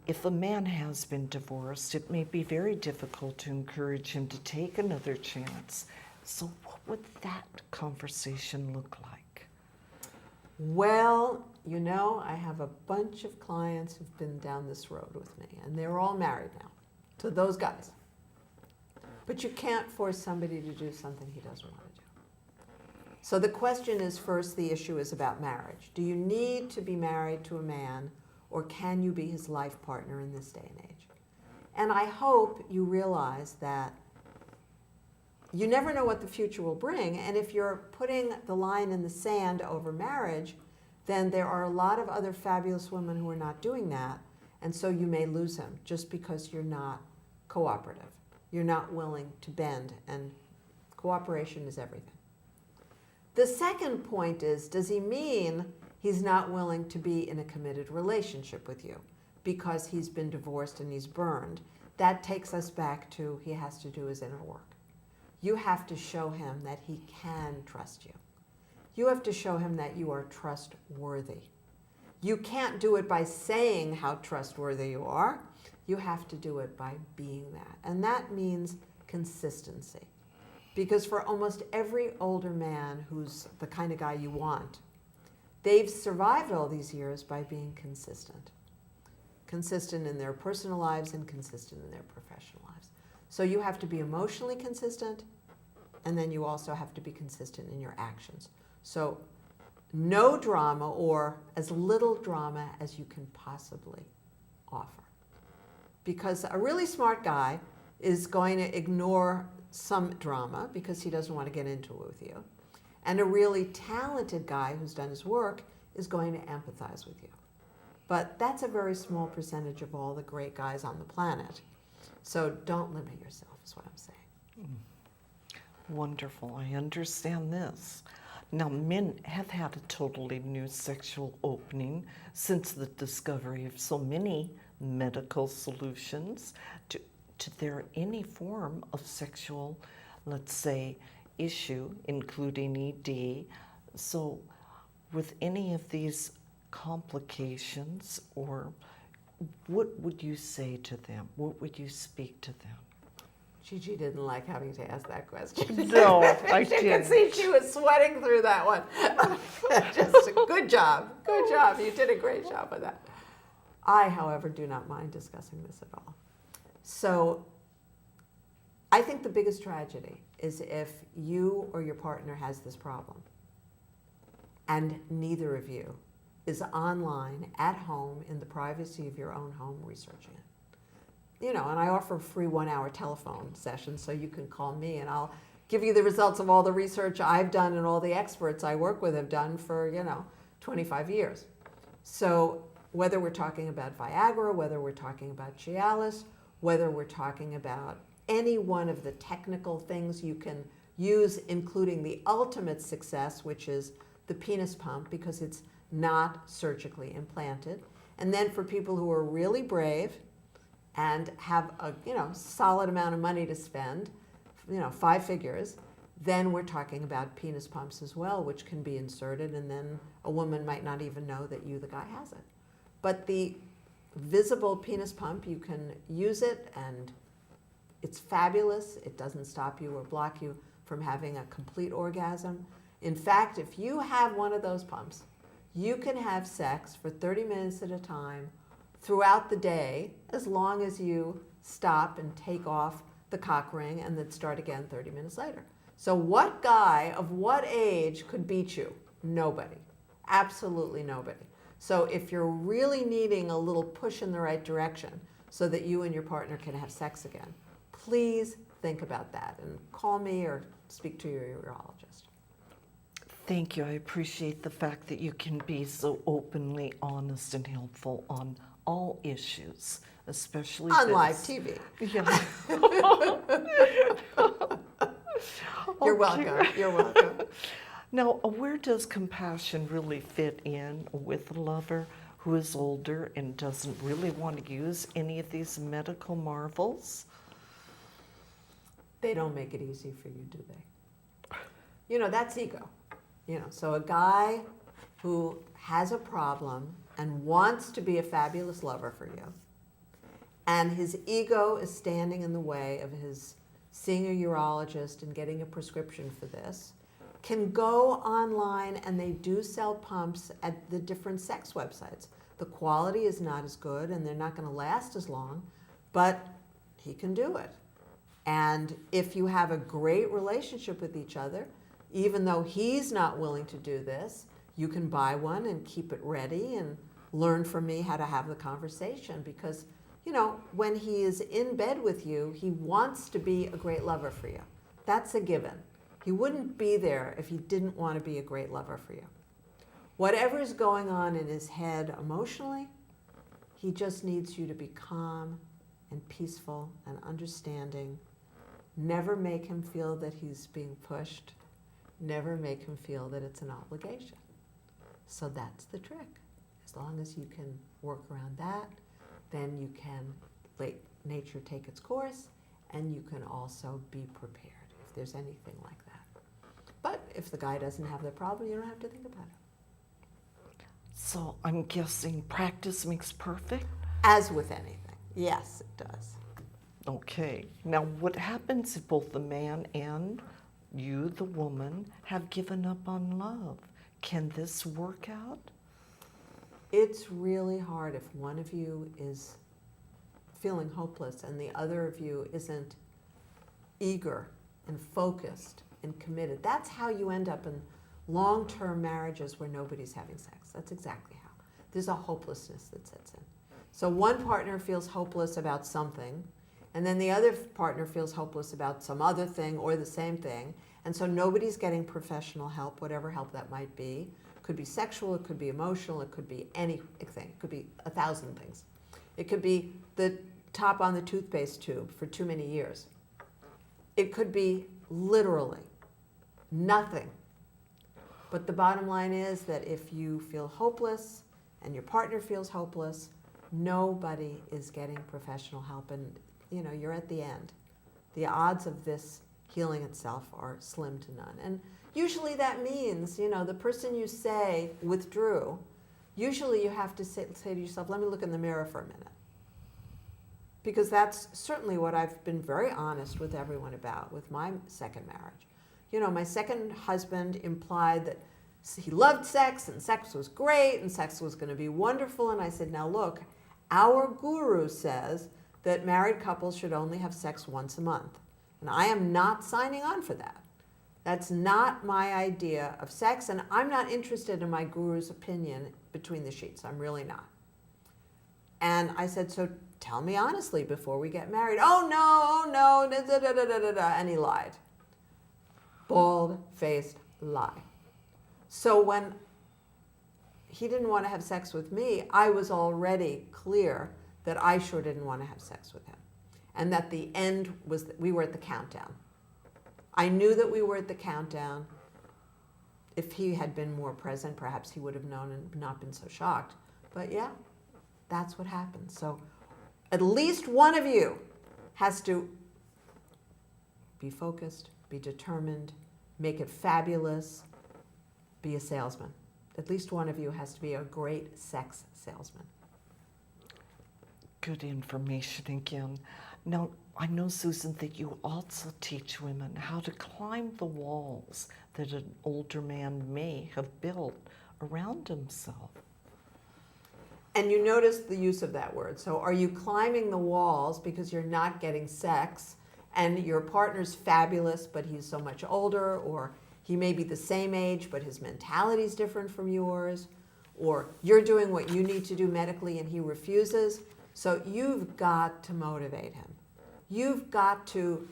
if a man has been divorced, it may be very difficult to encourage him to take another chance. So what would that conversation look like? Well, you know, I have a bunch of clients who've been down this road with me, and they're all married now. So those guys. But you can't force somebody to do something he doesn't want to do. So the question is, first, the issue is about marriage. Do you need to be married to a man, or can you be his life partner in this day and age? And I hope you realize that you never know what the future will bring, and if you're putting the line in the sand over marriage, then there are a lot of other fabulous women who are not doing that, and so you may lose him just because you're not cooperative. You're not willing to bend, and cooperation is everything. The second point is, does he mean he's not willing to be in a committed relationship with you because he's been divorced and he's burned? That takes us back to he has to do his inner work. You have to show him that he can trust you. You have to show him that you are trustworthy. You can't do it by saying how trustworthy you are. You have to do it by being that. And that means consistency. Because for almost every older man who's the kind of guy you want, they've survived all these years by being consistent. Consistent in their personal lives and consistent in their professional lives. So you have to be emotionally consistent, and then you also have to be consistent in your actions. So no drama, or as little drama as you can possibly offer. Because a really smart guy is going to ignore some drama because he doesn't want to get into it with you. And a really talented guy who's done his work is going to empathize with you. But that's a very small percentage of all the great guys on the planet. So don't limit yourself, is what I'm saying. Wonderful. I understand this. Now, men have had a totally new sexual opening since the discovery of so many medical solutions to their any form of sexual, let's say, issue, including ED. So with any of these complications, or what would you say to them? What would you speak to them? Gigi didn't like having to ask that question. No, I didn't. You didn't. could see she was sweating through that one. Just good job. Good job. You did a great job with that. I, however, do not mind discussing this at all. So I think the biggest tragedy is if you or your partner has this problem and neither of you is online, at home, in the privacy of your own home, researching it. You know, and I offer a free 1-hour telephone session, so you can call me and I'll give you the results of all the research I've done and all the experts I work with have done for, 25 years. So whether we're talking about Viagra, whether we're talking about Cialis, whether we're talking about any one of the technical things you can use, including the ultimate success, which is the penis pump, because it's not surgically implanted. And then for people who are really brave and have a solid amount of money to spend, 5 figures, then we're talking about penis pumps as well, which can be inserted, and then a woman might not even know that you, the guy, has it. But the visible penis pump, you can use it, and it's fabulous. It doesn't stop you or block you from having a complete orgasm. In fact, if you have one of those pumps, you can have sex for 30 minutes at a time throughout the day, as long as you stop and take off the cock ring and then start again 30 minutes later. So what guy of what age could beat you? Nobody. Absolutely nobody. So if you're really needing a little push in the right direction so that you and your partner can have sex again, please think about that and call me or speak to your urologist. Thank you. I appreciate the fact that you can be so openly honest and helpful on all issues, especially on this. live TV. Yeah. You're welcome. You're welcome. Now, where does compassion really fit in with a lover who is older and doesn't really want to use any of these medical marvels? They don't make it easy for you, do they? That's ego. So a guy who has a problem and wants to be a fabulous lover for you, and his ego is standing in the way of his seeing a urologist and getting a prescription for this, can go online, and they do sell pumps at the different sex websites. The quality is not as good and they're not going to last as long, but he can do it. And if you have a great relationship with each other, even though he's not willing to do this, you can buy one and keep it ready and learn from me how to have the conversation. Because, you know, when he is in bed with you, he wants to be a great lover for you. That's a given. He wouldn't be there if he didn't want to be a great lover for you. Whatever is going on in his head emotionally, he just needs you to be calm and peaceful and understanding. Never make him feel that he's being pushed. Never make him feel that it's an obligation. So that's the trick. As long as you can work around that, then you can let nature take its course, and you can also be prepared if there's anything like that. But if the guy doesn't have that problem, you don't have to think about it. So I'm guessing practice makes perfect? As with anything. Yes, it does. Okay. Now, what happens if both the man and you, the woman, have given up on love? Can this work out? It's really hard if one of you is feeling hopeless and the other of you isn't eager and focused and committed. That's how you end up in long-term marriages where nobody's having sex. That's exactly how. There's a hopelessness that sets in. So one partner feels hopeless about something, and then the other partner feels hopeless about some other thing or the same thing, and so nobody's getting professional help, whatever help that might be. It could be sexual, it could be emotional, it could be anything. It could be 1,000 things. It could be the top on the toothpaste tube for too many years. It could be literally nothing. But the bottom line is that if you feel hopeless and your partner feels hopeless, nobody is getting professional help, and you know, you're at the end. The odds of this healing itself are slim to none. And usually that means, you know, the person you say withdrew, usually you have to say to yourself, let me look in the mirror for a minute. Because that's certainly what I've been very honest with everyone about with my second marriage. You know, my second husband implied that he loved sex and sex was great and sex was going to be wonderful. And I said, now look, our guru says that married couples should only have sex once a month. And I am not signing on for that. That's not my idea of sex, and I'm not interested in my guru's opinion between the sheets. I'm really not. And I said, so tell me honestly before we get married. Oh no, da, da, da, da, da, da. And he lied. Bald-faced lie. So when he didn't want to have sex with me, I was already clear that I sure didn't want to have sex with him. And that the end was that we were at the countdown. I knew that we were at the countdown. If he had been more present, perhaps he would have known and not been so shocked. But yeah, that's what happened. So at least one of you has to be focused, be determined, make it fabulous, be a salesman. At least one of you has to be a great sex salesman. Good information again. Now, I know, Susan, that you also teach women how to climb the walls that an older man may have built around himself. And you notice the use of that word. So are you climbing the walls because you're not getting sex and your partner's fabulous but he's so much older, or he may be the same age but his mentality's different from yours, or you're doing what you need to do medically and he refuses? So you've got to motivate him. You've got to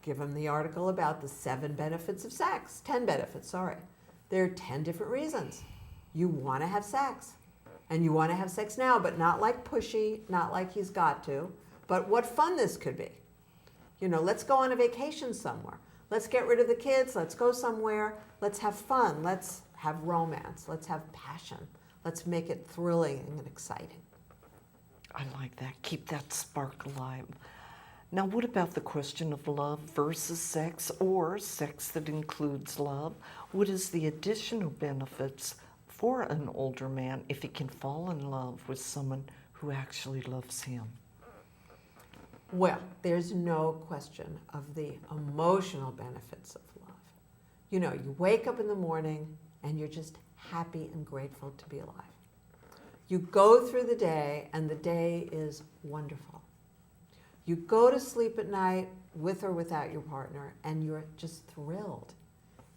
give him the article about the 10 benefits, sorry. There are 10 different reasons. You want to have sex. And you want to have sex now, but not like pushy, not like he's got to, but what fun this could be. You know, let's go on a vacation somewhere. Let's get rid of the kids. Let's go somewhere. Let's have fun. Let's have romance. Let's have passion. Let's make it thrilling and exciting. I like that. Keep that spark alive. Now, what about the question of love versus sex, or sex that includes love? What is the additional benefits for an older man if he can fall in love with someone who actually loves him? Well, there's no question of the emotional benefits of love. You know, you wake up in the morning and you're just happy and grateful to be alive. You go through the day and the day is wonderful. You go to sleep at night with or without your partner and you're just thrilled.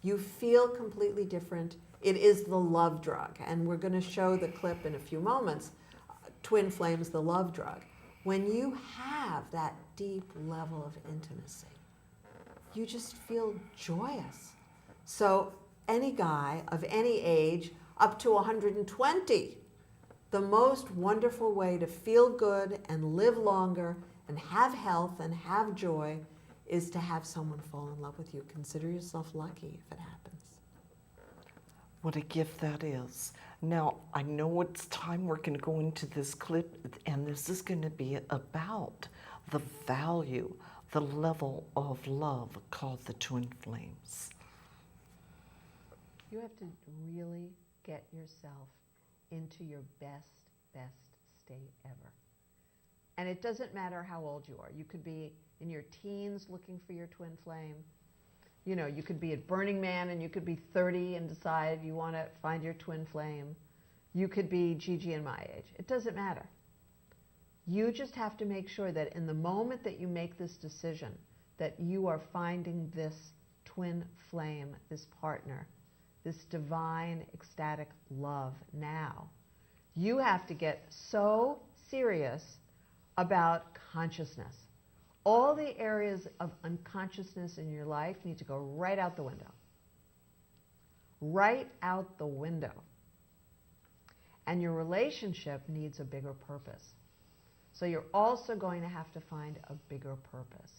You feel completely different. It is the love drug. And we're going to show the clip in a few moments, Twin Flames, the love drug. When you have that deep level of intimacy, you just feel joyous. So any guy of any age up to 120, the most wonderful way to feel good and live longer and have health and have joy is to have someone fall in love with you. Consider yourself lucky if it happens. What a gift that is. Now, I know it's time we're going to go into this clip, and this is going to be about the value, the level of love called the twin flames. You have to really get yourself into your best state ever. And it doesn't matter how old you are. You could be in your teens looking for your twin flame. You know, you could be at Burning Man and you could be 30 and decide you want to find your twin flame. You could be Gigi and my age. It doesn't matter. You just have to make sure that in the moment that you make this decision, that you are finding this twin flame, this partner, this divine, ecstatic love now. You have to get so serious about consciousness. All the areas of unconsciousness in your life need to go right out the window. Right out the window. And your relationship needs a bigger purpose. So you're also going to have to find a bigger purpose.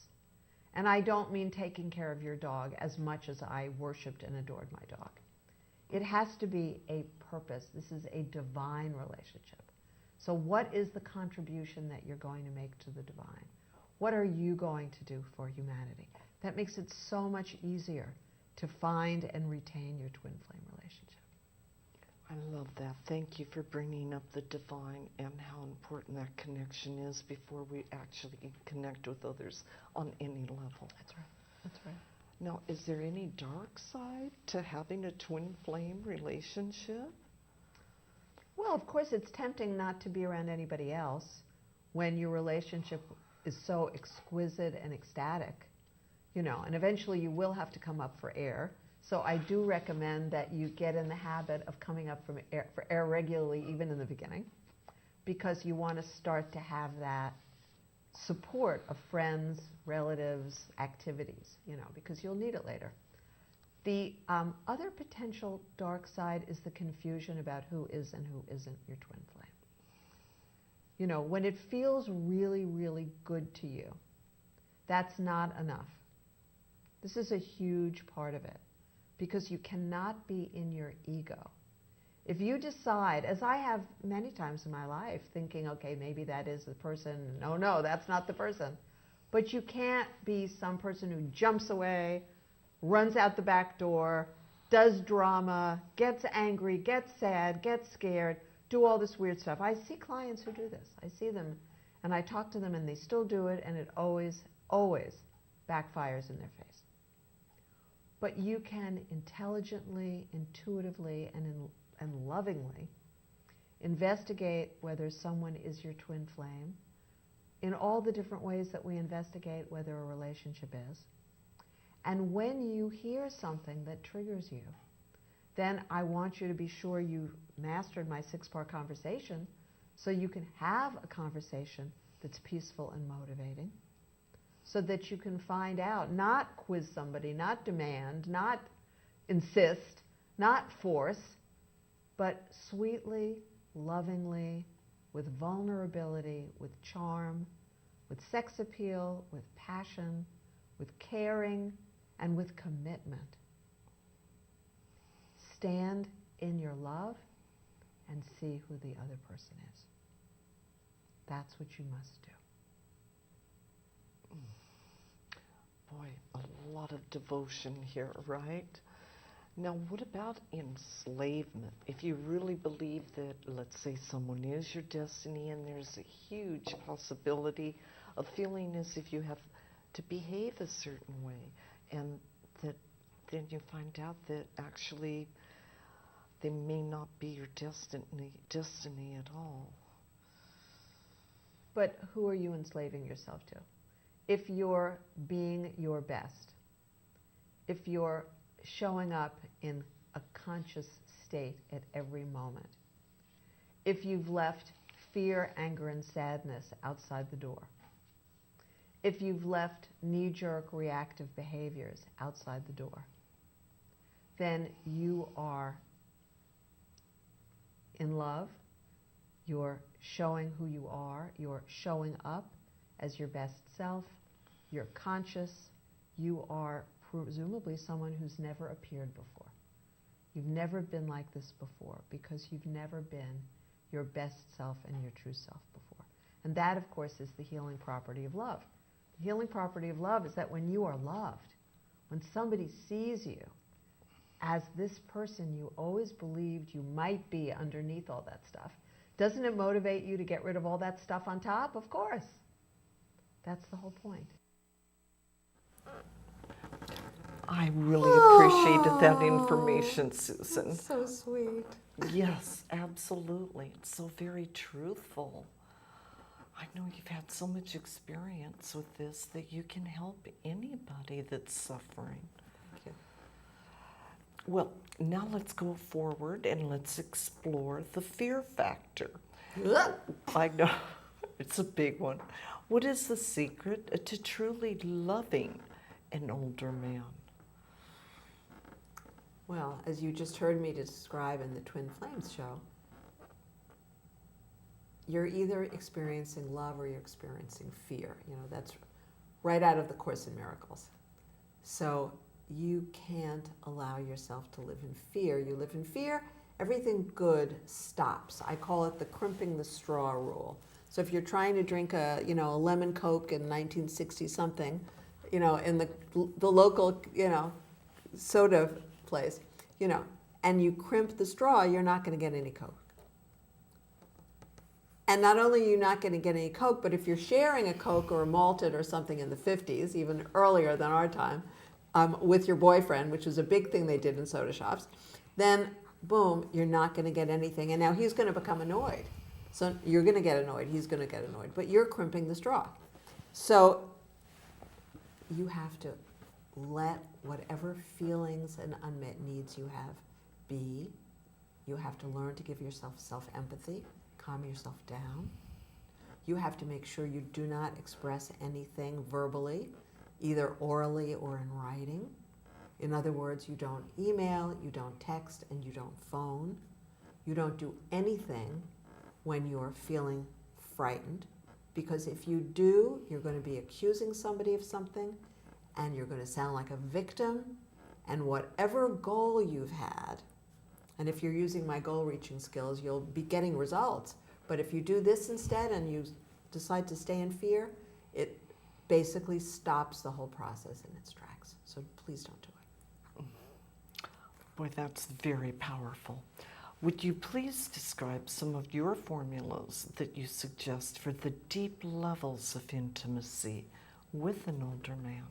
And I don't mean taking care of your dog as much as I worshipped and adored my dog. It has to be a purpose. This is a divine relationship. So what is the contribution that you're going to make to the divine? What are you going to do for humanity? That makes it so much easier to find and retain your twin flame relationship. I love that. Thank you for bringing up the divine and how important that connection is before we actually connect with others on any level. That's right. That's right. Now, is there any dark side to having a twin flame relationship? Well, of course, it's tempting not to be around anybody else when your relationship is so exquisite and ecstatic, you know, and eventually you will have to come up for air. So I do recommend that you get in the habit of coming up for air regularly, even in the beginning, because you want to start to have that support of friends, relatives, activities, you know, because you'll need it later. The other potential dark side is the confusion about who is and who isn't your twin flame. You know, when it feels really, really good to you, that's not enough. This is a huge part of it, because you cannot be in your ego. If you decide, as I have many times in my life, thinking, okay, maybe that is the person, no, that's not the person. But you can't be some person who jumps away, runs out the back door, does drama, gets angry, gets sad, gets scared, do all this weird stuff. I see clients who do this. I see them and I talk to them and they still do it, and it always backfires in their face. But you can intelligently, intuitively, and lovingly investigate whether someone is your twin flame in all the different ways that we investigate whether a relationship is. And when you hear something that triggers you, then I want you to be sure you mastered my 6-part conversation so you can have a conversation that's peaceful and motivating, so that you can find out, not quiz somebody, not demand, not insist, not force, but sweetly, lovingly, with vulnerability, with charm, with sex appeal, with passion, with caring, and with commitment. Stand in your love and see who the other person is. That's what you must do. Boy, a lot of devotion here, right? Now, what about enslavement? If you really believe that, let's say, someone is your destiny, and there's a huge possibility of feeling as if you have to behave a certain way, and that then you find out that actually they may not be your destiny at all. But who are you enslaving yourself to? If you're being your best, if you're showing up in a conscious state at every moment, if you've left fear, anger, and sadness outside the door, if you've left knee-jerk reactive behaviors outside the door, then you are in love, you're showing who you are, you're showing up as your best self, you're conscious, you are presumably someone who's never appeared before. You've never been like this before because you've never been your best self and your true self before. And that, of course, is the healing property of love. The healing property of love is that when you are loved, when somebody sees you as this person you always believed you might be underneath all that stuff, doesn't it motivate you to get rid of all that stuff on top? Of course. That's the whole point. I really appreciated that information, Susan. That's so sweet. Yes, absolutely. It's so very truthful. I know you've had so much experience with this that you can help anybody that's suffering. Thank you. Well, now let's go forward and let's explore the fear factor. I know, it's a big one. What is the secret to truly loving an older man? Well, as you just heard me describe in the Twin Flames show, you're either experiencing love or you're experiencing fear. You know, that's right out of the Course in Miracles. So you can't allow yourself to live in fear. You live in fear, everything good stops. I call it the crimping the straw rule. So if you're trying to drink a lemon Coke in 1960 something, in the local, soda place, and you crimp the straw, you're not going to get any Coke. And not only are you not going to get any Coke, but if you're sharing a Coke or a malted or something in the 50s, even earlier than our time, with your boyfriend, which was a big thing they did in soda shops, then boom, you're not going to get anything. And now he's going to become annoyed. So you're going to get annoyed, he's going to get annoyed, but you're crimping the straw. So you have to let whatever feelings and unmet needs you have be. You have to learn to give yourself self-empathy, calm yourself down. You have to make sure you do not express anything verbally, either orally or in writing. In other words, you don't email, you don't text, and you don't phone. You don't do anything when you're feeling frightened, because if you do, you're going to be accusing somebody of something, and you're going to sound like a victim, and whatever goal you've had, and if you're using my goal-reaching skills, you'll be getting results. But if you do this instead and you decide to stay in fear, it basically stops the whole process in its tracks. So please don't do it. Boy, that's very powerful. Would you please describe some of your formulas that you suggest for the deep levels of intimacy with an older man?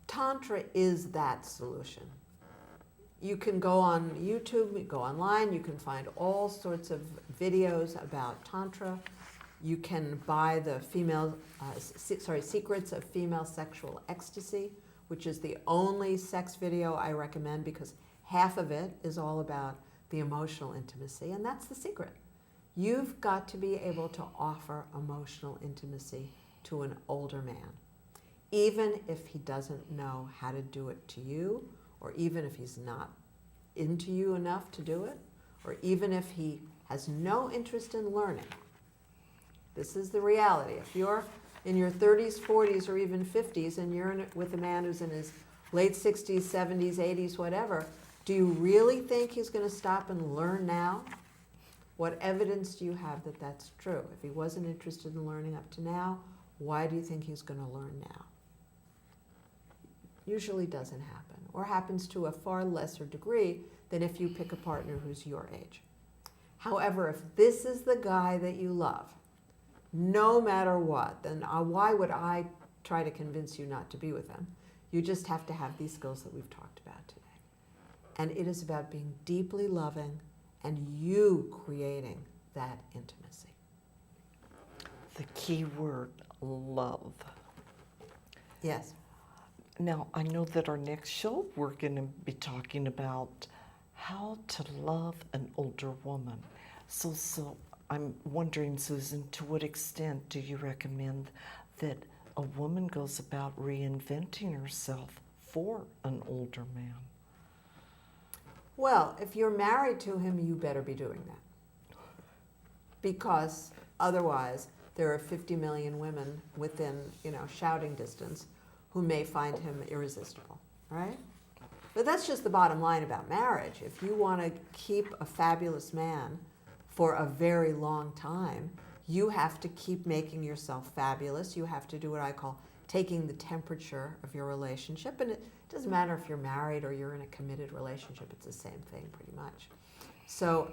Tantra is that solution. You can go on YouTube, go online, you can find all sorts of videos about Tantra. You can buy the Secrets of Female Sexual Ecstasy, which is the only sex video I recommend because half of it is all about the emotional intimacy, and that's the secret. You've got to be able to offer emotional intimacy to an older man, even if he doesn't know how to do it to you, or even if he's not into you enough to do it, or even if he has no interest in learning. This is the reality. If you're in your 30s, 40s, or even 50s, and you're with a man who's in his late 60s, 70s, 80s, whatever, do you really think he's going to stop and learn now? What evidence do you have that that's true? If he wasn't interested in learning up to now, why do you think he's going to learn now? Usually doesn't happen, or happens to a far lesser degree than if you pick a partner who's your age. However, if this is the guy that you love, no matter what, then why would I try to convince you not to be with him? You just have to have these skills that we've talked about today. And it is about being deeply loving and you creating that intimacy. The key word, love. Yes. Now, I know that our next show, we're going to be talking about how to love an older woman. So I'm wondering, Susan, to what extent do you recommend that a woman goes about reinventing herself for an older man? Well, if you're married to him, you better be doing that. Because otherwise, there are 50 million women within, shouting distance who may find him irresistible, right? But that's just the bottom line about marriage. If you want to keep a fabulous man for a very long time, you have to keep making yourself fabulous. You have to do what I call taking the temperature of your relationship. And it doesn't matter if you're married or you're in a committed relationship, it's the same thing pretty much. So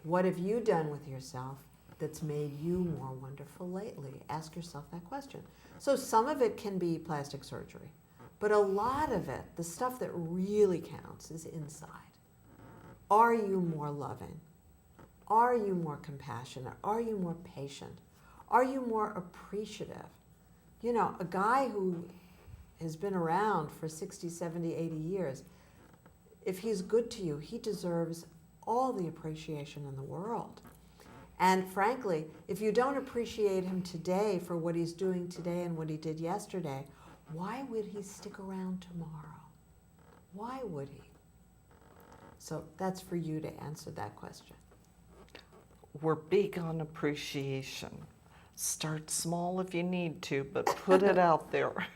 what have you done with yourself that's made you more wonderful lately? Ask yourself that question. So some of it can be plastic surgery, but a lot of it, the stuff that really counts, is inside. Are you more loving? Are you more compassionate? Are you more patient? Are you more appreciative? A guy who has been around for 60, 70, 80 years, if he's good to you, he deserves all the appreciation in the world. And frankly, if you don't appreciate him today for what he's doing today and what he did yesterday, why would he stick around tomorrow? Why would he? So that's for you to answer that question. We're big on appreciation. Start small if you need to, but put it out there.